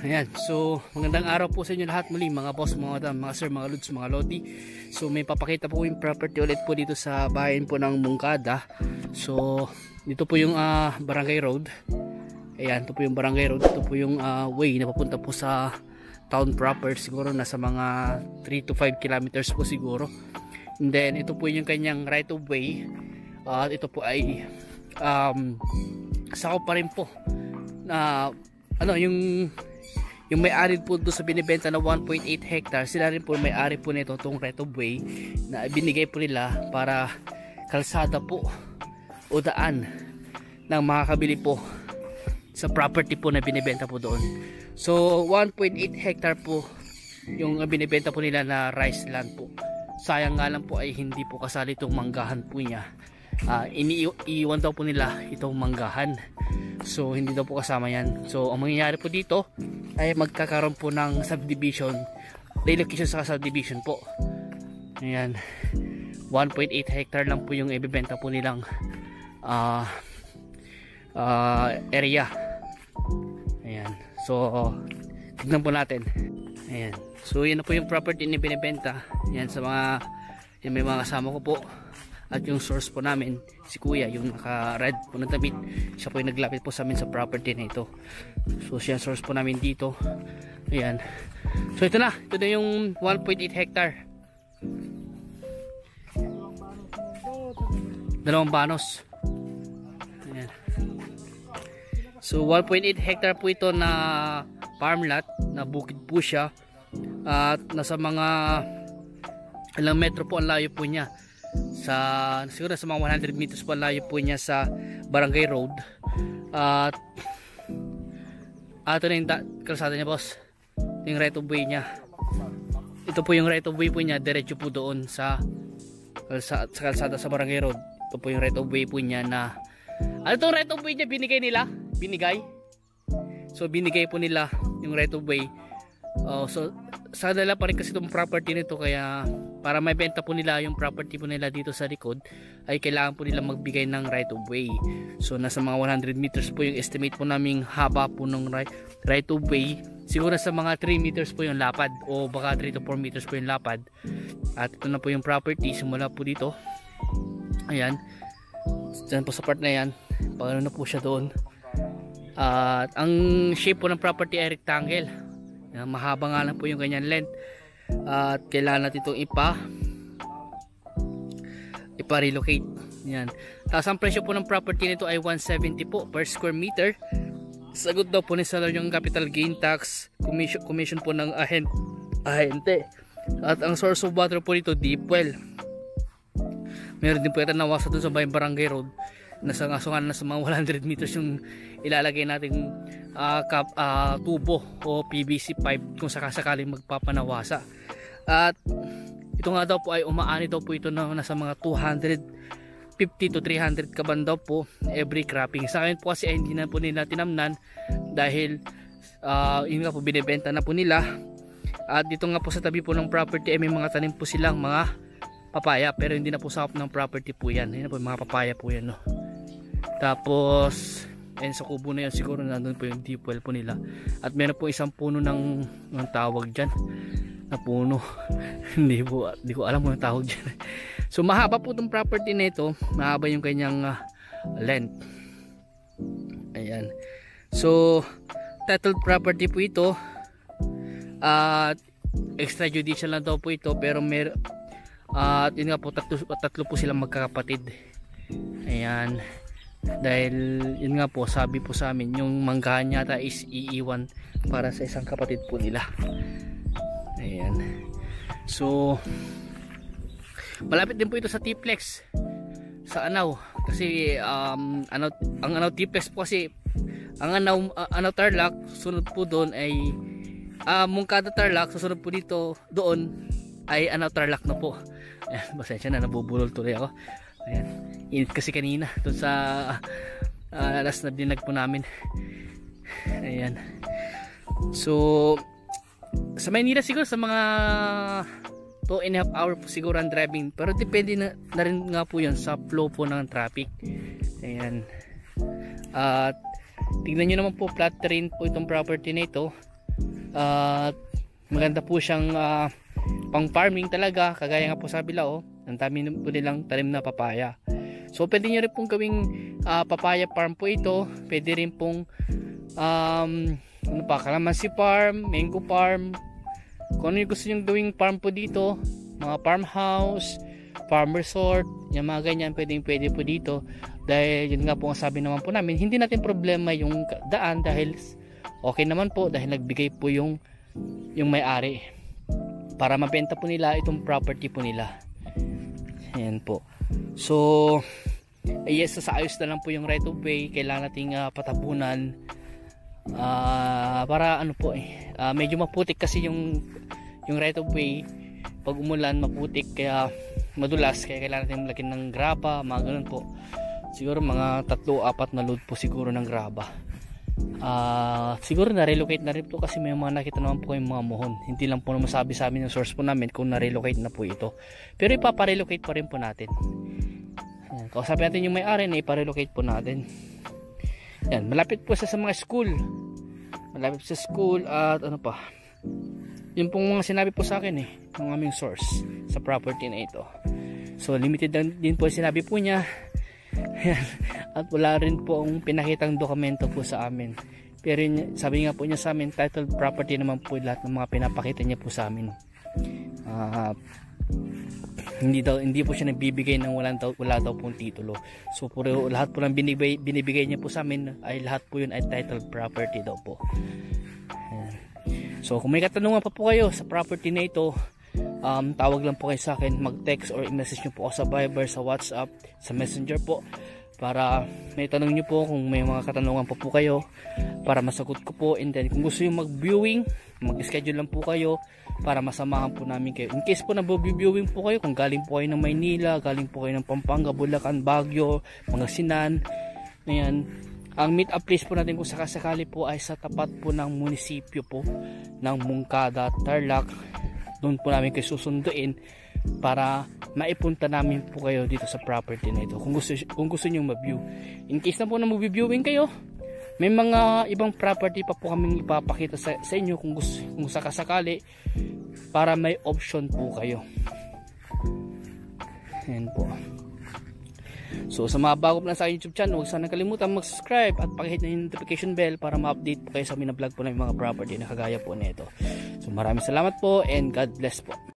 Ayan, so magandang araw po sa inyo lahat muli mga boss, mga madam, mga sir, mga lods, mga lodi. So may papakita po yung property ulit po dito sa bahayan po ng Mungkada. So dito po yung barangay road. Ayan, ito po yung barangay road. Ito po yung way na papunta po sa town proper. Siguro nasa mga 3 to 5 kilometers po siguro. And then ito po yung kanyang right of way. Ito po ay sakop pa rin po na yung may-ari po doon sa binibenta na 1.8 hectares, sila rin po may-ari po nito itong right of way na binigay po nila para kalsada po o daan ng makakabili po sa property po na binibenta po doon. So 1.8 hectare po yung binibenta po nila na rice land po. Sayang nga lang po ay hindi po kasali itong manggahan po niya. Iniiwan daw po nila itong manggahan, so hindi daw po kasama yan. So ang mangyayari po dito ay magkakaroon po ng subdivision, relocation sa subdivision po. Ayan, 1.8 hectare lang po yung ibibenta po nilang area. Ayan, so tignan po natin. Ayan, so yan na po yung property na binibenta. Ayan, sa mga yung may mga kasama ko po. At yung source po namin, si kuya, yung naka-red po na damit, siya po yung naglapit po sa amin sa property na ito. So siya source po namin dito. Ayan, so ito na yung 1.8 hectare. Dalawang banos. Ayan. So 1.8 hectare po ito na farm lot, na bukid po siya. At nasa mga ilang metro po ang layo po niya, siguro sa mga 100 meters po ang layo po niya sa barangay road. At ito na yung kalsada niya, boss. Ito yung right of way niya. Ito po yung right of way po niya, diretso po doon sa kalsada sa barangay road. Ito po yung right of way po niya na itong right of way niya binigay. So binigay po nila yung right of way. So sa dala pa rin kasi itong property nito, kaya para may benta po nila yung property po nila dito sa likod ay kailangan po nila magbigay ng right of way. So nasa mga 100 meters po yung estimate po naming haba po ng right of way. Siguro sa mga 3 meters po yung lapad, o baka 3 to 4 meters po yung lapad. At ito na po yung property simula po dito. Ayan, dyan po sa part na yan, paano na po siya doon. At ang shape po ng property ay rectangle. Mahaba nga lang po yung ganyan length. At kailangan natin itong ipa-relocate. Yan. Tapos ang presyo po ng property nito ay 170 po per square meter. Sagot daw po ni seller yung capital gain tax, commission po ng ahente. At ang source of water po nito, deep well. Meron din po ito nawasa doon sa barangay road. Nasa ngasungan na sa mga 100 meters yung ilalagay nating tubo o PVC pipe kung sakasakaling magpapanawasa. At ito nga daw po ay umaani daw po ito na nasa mga 250 to 300 kaban daw po every cropping. Sa akin po kasi ay hindi na po nila tinamnan dahil yun nga po binibenta na po nila. At dito nga po sa tabi po ng property ay may mga tanim po silang mga papaya, pero hindi na po sakop ng property po yan. Yan po mga papaya po yan, no? Tapos sa kubo na yun siguro nandun po yung deep well po nila. At meron po isang puno ng tawag dyan na puno. hindi ko alam kung ang tawag dyan. So mahaba po itong property na ito. Mahaba yung kanyang length. Ayan. So titled property po ito. Extrajudicial lang daw po ito, pero yun nga po, tatlo po silang magkakapatid. Ayan. Dahil yun nga po, sabi po sa amin, yung manggahan yata is iiwan para sa isang kapatid po nila. Ayan. So malapit din po ito sa T-Plex sa Anao. Kasi ang Anao T-Plex po, kasi ang Anao Tarlac, sunod po doon ay Mungkada Tarlac, susunod po dito doon ay Anao Tarlac na po. Ayan, pasensya na, nabubulol tuloy ako. Ayan, init kasi kanina doon sa last na dinag po namin. Ayan. So sa Maynila siguro sa mga 2.5 hour po siguro ang driving, pero depende na rin nga po yun sa flow po ng traffic. Ayan. At tingnan nyo naman po, flat terrain po itong property na ito. At maganda po siyang pang farming talaga, kagaya nga po sa kabila, ang dami po nilang tanim na papaya. So pwede nyo rin pong gawing papaya farm po ito. Pwede rin pong calamansi farm, mango farm, kung ano yung gusto nyo gawing farm po dito, mga farmhouse, farm resort, yung mga ganyan, pwede po dito. Dahil yun nga po ang sabi naman po namin, hindi natin problema yung daan dahil okay naman po, dahil nagbigay po yung may-ari para mabenta po nila itong property po nila. Ayan po. So yes, sa ayos na lang po yung right of way. Kailangan nating patabunan para ano po medyo maputik kasi yung right of way. Pag umulan maputik, kaya madulas, kaya kailangan natin lagyan ng graba, mga ganun po. Siguro mga 3-4 na load po siguro ng graba. Siguro na-relocate na rin po kasi may mga nakita naman po kayong mga mohon. Hindi lang po masabi sa amin yung source po namin kung na-relocate na po ito, pero ipaparelocate pa rin po natin. Ayan, kausapin natin yung may-ari na iparelocate po natin. Yan, malapit po sa mga school, malapit sa school. At ano pa, yun pong mga sinabi po sa akin ng aming source sa property na ito. So limited din po sinabi po niya. At wala rin po ang pinakitang dokumento po sa amin, pero sabi nga po niya sa amin, titled property naman po lahat ng mga pinapakita niya po sa amin. Hindi po siya nagbibigay ng wala daw pong titulo. So puro lahat po ng binibigay niya po sa amin ay lahat po yun ay titled property daw po. So kung may katanungan pa po kayo sa property na ito, tawag lang po kayo sa akin, mag-text or i-message nyo po ako sa Viber, sa WhatsApp, sa Messenger po, para may tanong nyo po kung may mga katanungan pa po kayo, para masagot ko po. And then kung gusto nyo mag-viewing, mag-schedule lang po kayo para masamahan po namin kayo. In case po na viewing po kayo, kung galing po kayo ng Maynila, galing po kayo ng Pampanga, Bulacan, Baguio, Pangasinan, ayan, ang meet up place po natin kung sakasakali po ay sa tapat po ng munisipyo po ng Moncada, Tarlac. Doon po namin kayo susunduin para maipunta namin po kayo dito sa property na ito kung gusto nyo ma-view. In case na po na mag-viewing kayo, may mga ibang property pa po kaming ipapakita sa inyo kung sakasakali, para may option po kayo. Ayan po. So sa mga bago po na sa YouTube channel, huwag sana kalimutan mag-subscribe at pakihit na yung notification bell para ma-update po kayo sa mga vlog po ng mga property na kagaya po nito. So maraming salamat po and God bless po.